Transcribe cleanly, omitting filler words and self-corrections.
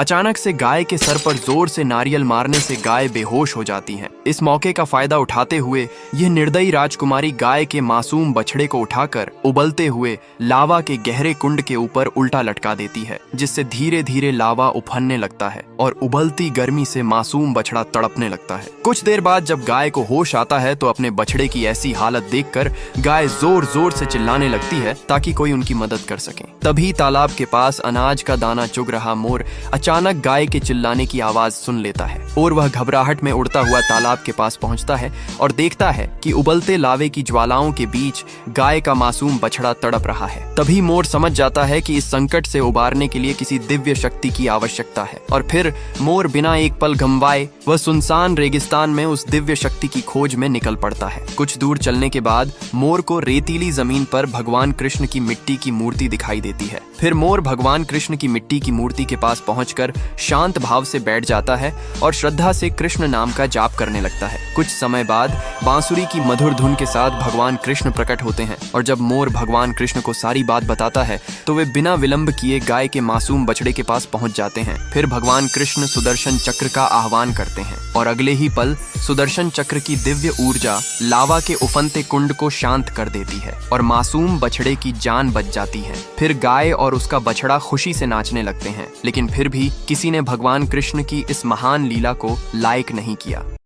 अचानक से गाय के सर पर जोर से नारियल मारने से गाय बेहोश हो जाती है। इस मौके का फायदा उठाते हुए यह निर्दयी राजकुमारी गाय के मासूम बछड़े को उठाकर उबलते हुए लावा के गहरे कुंड के ऊपर उल्टा लटका देती है, जिससे धीरे धीरे लावा उफनने लगता है और उबलती गर्मी से मासूम बछड़ा तड़पने लगता है। कुछ देर बाद जब गाय को होश आता है तो अपने बछड़े की ऐसी हालत देखकर गाय जोर जोर से चिल्लाने लगती है ताकि कोई उनकी मदद कर सके। तभी तालाब के पास अनाज का दाना चुग रहा मोर अचानक गाय के चिल्लाने की आवाज सुन लेता है और वह घबराहट में उड़ता हुआ तालाब के पास पहुंचता है और देखता है कि उबलते लावे की ज्वालाओं के बीच गाय का मासूम बछड़ा तड़प रहा है। तभी मोर समझ जाता है कि इस संकट से उबारने के लिए किसी दिव्य शक्ति की आवश्यकता है और फिर मोर बिना एक पल गंवाए वह सुनसान रेगिस्तान में उस दिव्य शक्ति की खोज में निकल पड़ता है। कुछ दूर चलने के बाद मोर को रेतीली जमीन पर भगवान कृष्ण की मिट्टी की मूर्ति दिखाई देती है। फिर मोर भगवान कृष्ण की मिट्टी की मूर्ति के पास पहुंचकर शांत भाव से बैठ जाता है और श्रद्धा से कृष्ण नाम का जाप करने लगता है। कुछ समय बाद बांसुरी की मधुर धुन के साथ भगवान कृष्ण प्रकट होते हैं और जब मोर भगवान कृष्ण को सारी बात बताता है तो वे बिना विलंब किए गाय के मासूम बछड़े के पास पहुंच जाते हैं। फिर भगवान कृष्ण सुदर्शन चक्र का आह्वान करते हैं और अगले ही पल सुदर्शन चक्र की दिव्य ऊर्जा लावा के उफनते कुंड को शांत कर देती है और मासूम बछड़े की जान बच जाती है। फिर गाय और उसका बछड़ा खुशी से नाचने लगते हैं, लेकिन फिर भी किसी ने भगवान कृष्ण की इस महान लीला को लायक नहीं किया।